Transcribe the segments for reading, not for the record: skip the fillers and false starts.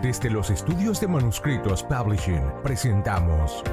Desde los estudios de Manuscritos Publishing presentamos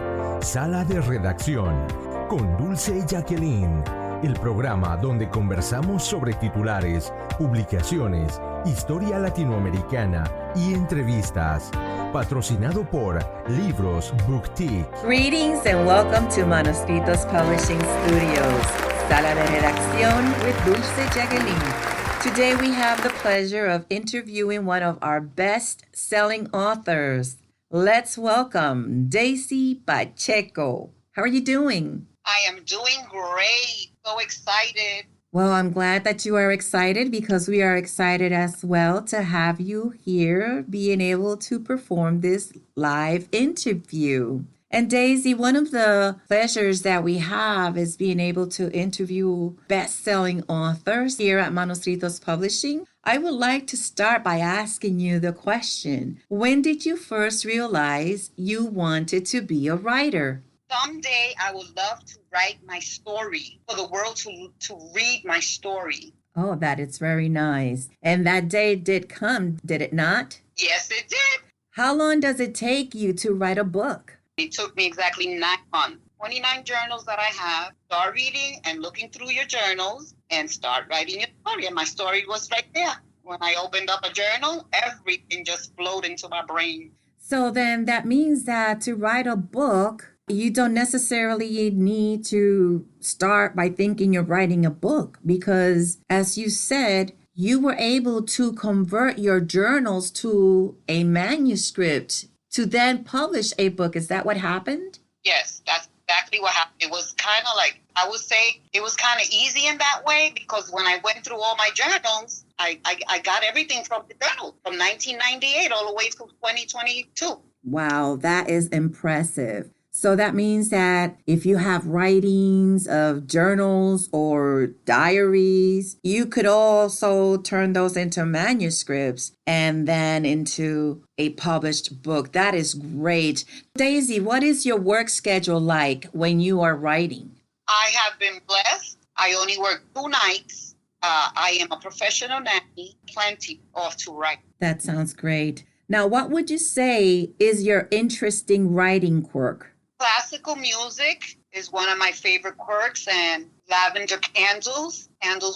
Sala de Redacción con Dulce y Jacqueline, el programa donde conversamos sobre titulares, publicaciones, historia latinoamericana y entrevistas. Patrocinado por Libros Booktick. Greetings and welcome to Manuscritos Publishing Studios, Sala de Redacción with Dulce Jacqueline. Today we have the pleasure of interviewing one of our best-selling authors. Let's welcome Daisy Pacheco. How are you doing? I am doing great. So excited. Well, I'm glad that you are excited because we are excited as well to have you here being able to perform this live interview. And Daisy, one of the pleasures that we have is being able to interview best-selling authors here at Manuscritos Publishing. I would like to start by asking you the question, when did you first realize you wanted to be a writer? Someday I would love to write my story for the world to read my story. Oh, that is very nice. And that day did come, did it not? Yes, it did. How long does it take you to write a book? It took me exactly 9 months. 29 journals that I have. Start reading and looking through your journals and start writing your story. And my story was right there. When I opened up a journal, everything just flowed into my brain. So then that means that to write a book, you don't necessarily need to start by thinking you're writing a book because, as you said, you were able to convert your journals to a manuscript to then publish a book. Is that what happened? Yes, that's exactly what happened. It was kind of like, I would say it was kind of easy in that way because when I went through all my journals, I got everything from the journal from 1998 all the way to 2022. Wow, that is impressive. So that means that if you have writings of journals or diaries, you could also turn those into manuscripts and then into a published book. That is great. Daisy, what is your work schedule like when you are writing? I have been blessed. I only work 2 nights. I am a professional nanny, plenty off to write. That sounds great. Now, what would you say is your interesting writing quirk? Classical music is one of my favorite quirks, and lavender candles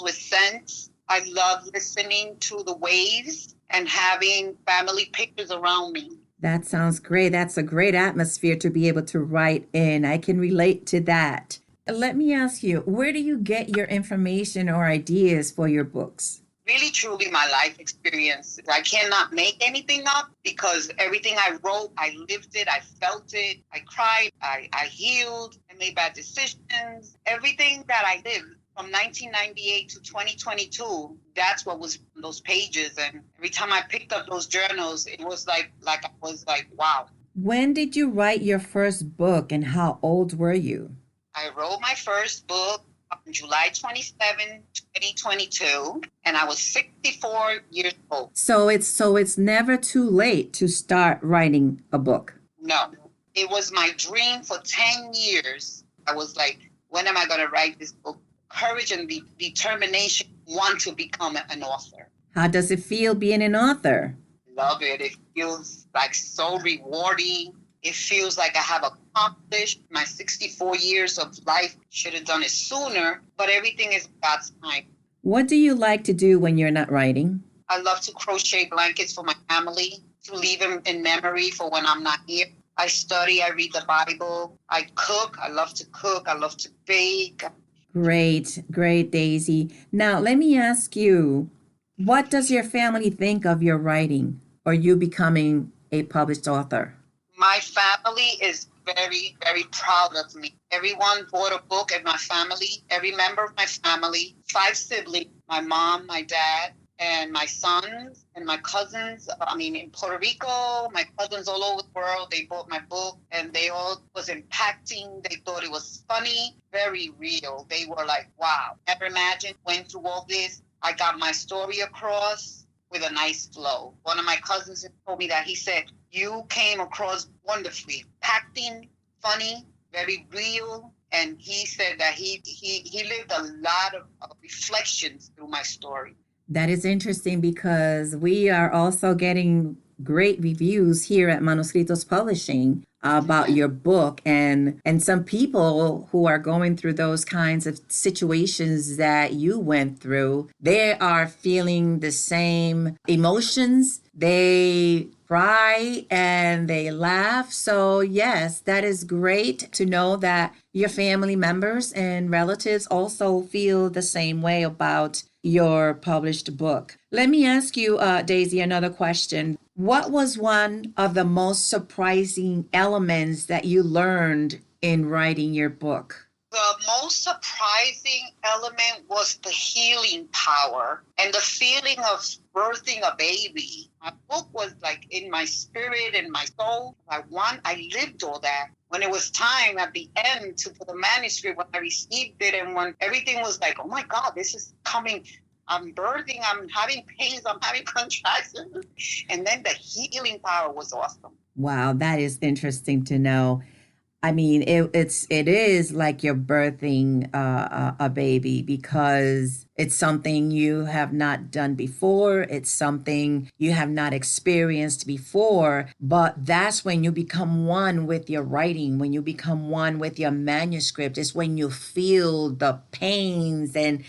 with scents. I love listening to the waves and having family pictures around me. That sounds great. That's a great atmosphere to be able to write in. I can relate to that. Let me ask you, where do you get your information or ideas for your books? Really, truly my life experience. I cannot make anything up because everything I wrote, I lived it, I felt it, I cried, I healed, I made bad decisions. Everything that I lived from 1998 to 2022, that's what was on those pages. And every time I picked up those journals, it was like I was like, wow. When did you write your first book and how old were you? I wrote my first book on July 27, 2022, and I was 64 years old. So it's never too late to start writing a book. No, it was my dream for 10 years. I was like, when am I going to write this book? Courage and the determination want to become an author. How does it feel being an author? Love it. It feels like so rewarding. It feels like I have accomplished my 64 years of life. Should have done it sooner, but everything is God's time. What do you like to do when you're not writing? I love to crochet blankets for my family, to leave them in memory for when I'm not here. I study, I read the Bible, I cook. I love to cook. I love to bake. Great, Daisy. Now, let me ask you, what does your family think of your writing or you becoming a published author? My family is very, very proud of me. Everyone bought a book in my family, every member of my family, 5 siblings, my mom, my dad, and my sons and my cousins. In Puerto Rico, my cousins all over the world, they bought my book and they all was impacting. They thought it was funny, very real. They were like, wow, never imagined, went through all this. I got my story across with a nice flow. One of my cousins told me that he said, you came across wonderfully, impacting, funny, very real. And he said that he lived a lot of reflections through my story. That is interesting because we are also getting great reviews here at Manuscritos Publishing about your book, and some people who are going through those kinds of situations that you went through, they are feeling the same emotions. They cry and they laugh. So yes, that is great to know that your family members and relatives also feel the same way about your published book. Let me ask you, Daisy, another question. What was one of the most surprising elements that you learned in writing your book? The most surprising element was the healing power and the feeling of birthing a baby. My book was like in my spirit and my soul. I lived all that. When it was time at the end for the manuscript, when I received it and when everything was like, oh my God, this is coming. I'm birthing, I'm having pains, I'm having contractions. And then the healing power was awesome. Wow, that is interesting to know. I mean, it is like you're birthing a baby, because it's something you have not done before. It's something you have not experienced before. But that's when you become one with your writing, when you become one with your manuscript. It's when you feel the pains and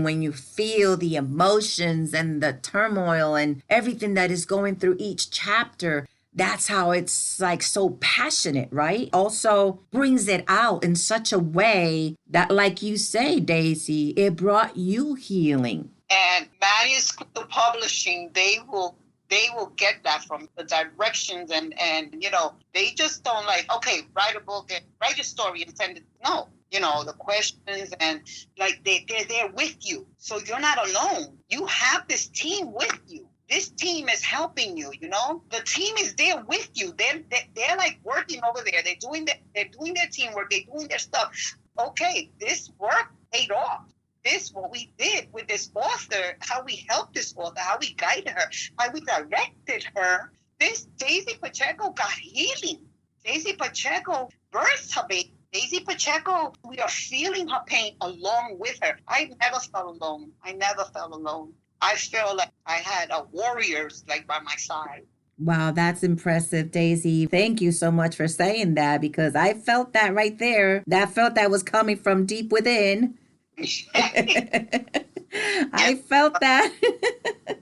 when you feel the emotions and the turmoil and everything that is going through each chapter. That's how it's like so passionate, right? Also brings it out in such a way that, like you say, Daisy, it brought you healing. And Manuscripts Publishing, they will get that from the directions and they just don't like, okay, write a book and write a story and send it. No, the questions and like they're there with you. So you're not alone. You have this team with you. This team is helping you, The team is there with you. They're like working over there. They're doing their teamwork. They're doing their stuff. Okay, this work paid off. This, what we did with this author, how we helped this author, how we guided her, how we directed her. This Daisy Pacheco got healing. Daisy Pacheco birthed her baby. Daisy Pacheco, we are feeling her pain along with her. I never felt alone. I feel like I had warriors like by my side. Wow, that's impressive, Daisy. Thank you so much for saying that, because I felt that right there. That was coming from deep within. I felt that.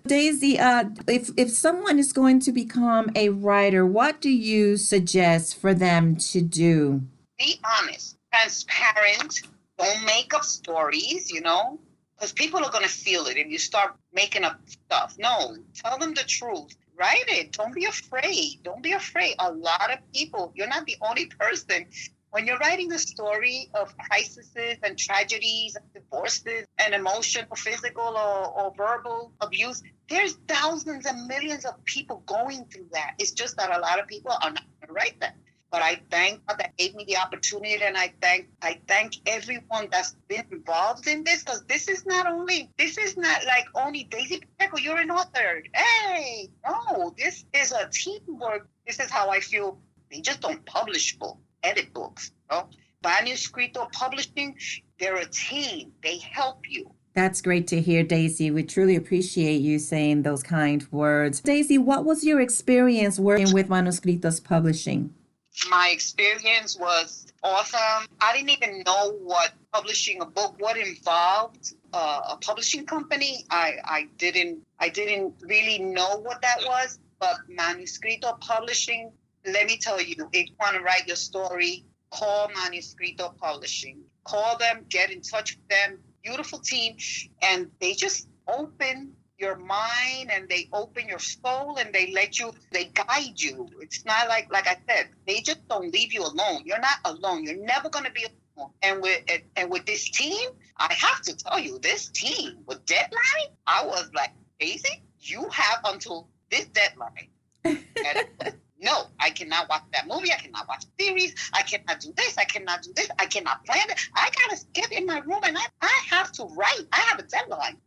Daisy, if someone is going to become a writer, what do you suggest for them to do? Be honest, transparent, don't make up stories, because people are going to feel it if you start making up stuff. No, tell them the truth. Write it. Don't be afraid. A lot of people, you're not the only person. When you're writing the story of crises and tragedies, and divorces, and emotional, physical, or verbal abuse, there's thousands and millions of people going through that. It's just that a lot of people are not going to write that. But I thank God that gave me the opportunity, and I thank everyone that's been involved in this, because this is not like only Daisy Pacheco, you're an author. Hey, no, this is a teamwork. This is how I feel. They just don't publish books, edit books. Manuscritos Publishing, they're a team. They help you. That's great to hear, Daisy. We truly appreciate you saying those kind words. Daisy, what was your experience working with Manuscritos Publishing? My experience was awesome. I didn't even know what publishing a book, what involved a publishing company. I didn't really know what that was. But Manuscritos Publishing, let me tell you, if you want to write your story, call Manuscritos Publishing. Call them, get in touch with them. Beautiful team, and they just open your mind and they open your soul and they guide you. It's not like I said, they just don't leave you alone. You're not alone. You're never going to be alone. And with this team, I have to tell you, this team with deadline, I was like, Daisy, you have until this deadline. And no, I cannot watch that movie. I cannot watch the series. I cannot do this. I cannot do this. I cannot plan it. I got to get in my room and I have to write. I have a deadline.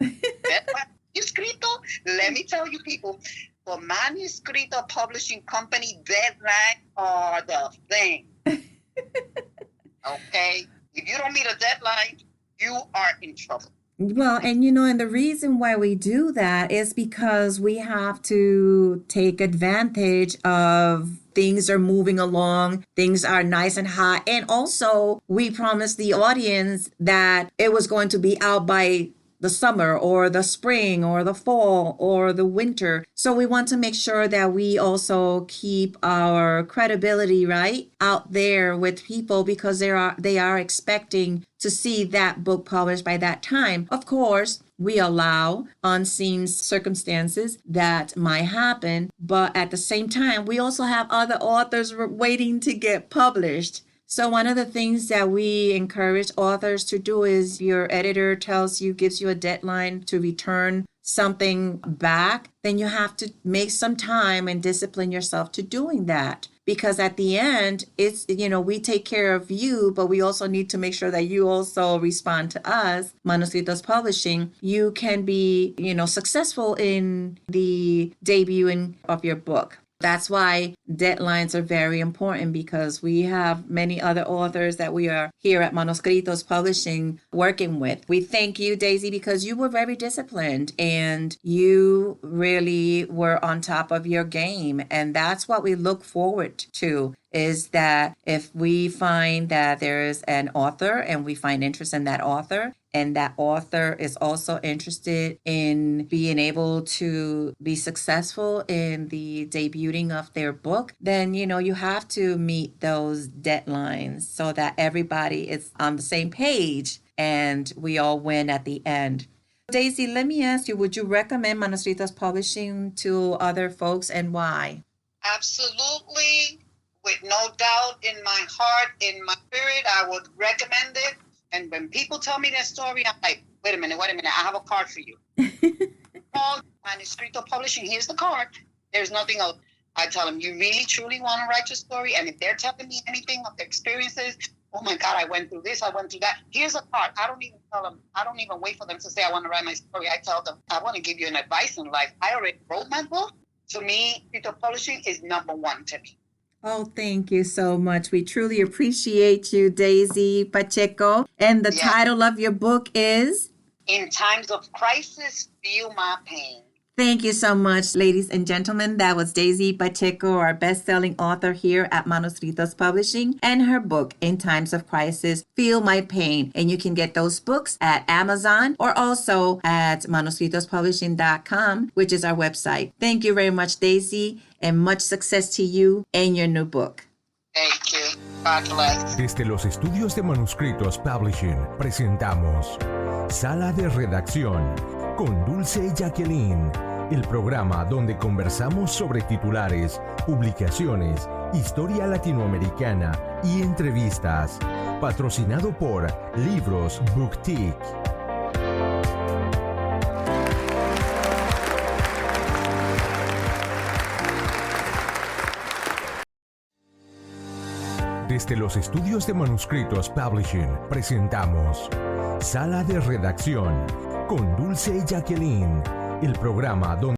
Manuscrito, let me tell you people, for Manuscritos Publishing Company, deadlines are the thing. Okay? If you don't meet a deadline, you are in trouble. Well, and the reason why we do that is because we have to take advantage of things are moving along, things are nice and hot. And also, we promised the audience that it was going to be out by the summer or the spring or the fall or the winter. So we want to make sure that we also keep our credibility right out there with people because they are expecting to see that book published by that time. Of course, we allow unseen circumstances that might happen, but at the same time, we also have other authors waiting to get published. So one of the things that we encourage authors to do is your editor gives you a deadline to return something back, then you have to make some time and discipline yourself to doing that. Because at the end, we take care of you, but we also need to make sure that you also respond to us, Manuscritos Publishing. You can be, successful in the debuting of your book. That's why deadlines are very important because we have many other authors that we are here at Manuscritos Publishing working with. We thank you, Daisy, because you were very disciplined and you really were on top of your game. And that's what we look forward to, is that if we find that there is an author and we find interest in that author, and that author is also interested in being able to be successful in the debuting of their book, then, you have to meet those deadlines so that everybody is on the same page and we all win at the end. Daisy, let me ask you, would you recommend Manuscritos Publishing to other folks and why? Absolutely. With no doubt in my heart, in my spirit, I would recommend it. And when people tell me their story, I'm like, wait a minute, I have a card for you. Call Manuscritos Publishing, here's the card. There's nothing else. I tell them, you really, truly want to write your story? And if they're telling me anything of their experiences, oh my God, I went through this, I went through that. Here's a card. I don't even tell them, I don't even wait for them to say, I want to write my story. I tell them, I want to give you an advice in life. I already wrote my book. To me, Manuscritos Publishing is number one to me. Oh, thank you so much. We truly appreciate you, Daisy Pacheco. And the title of your book is? In Times of Crisis, Feel My Pain. Thank you so much, ladies and gentlemen. That was Daisy Pacheco, our best-selling author here at Manuscritos Publishing, and her book, In Times of Crisis, Feel My Pain. And you can get those books at Amazon or also at manuscritospublishing.com, which is our website. Thank you very much, Daisy, and much success to you and your new book. Thank you. God bless. Desde los estudios de Manuscritos Publishing presentamos Sala de Redacción con Dulce y Jacqueline, el programa donde conversamos sobre titulares, publicaciones, historia latinoamericana y entrevistas. Patrocinado por Libros Booktick. Desde los estudios de Manuscritos Publishing presentamos Sala de Redacción con Dulce y Jacqueline, el programa donde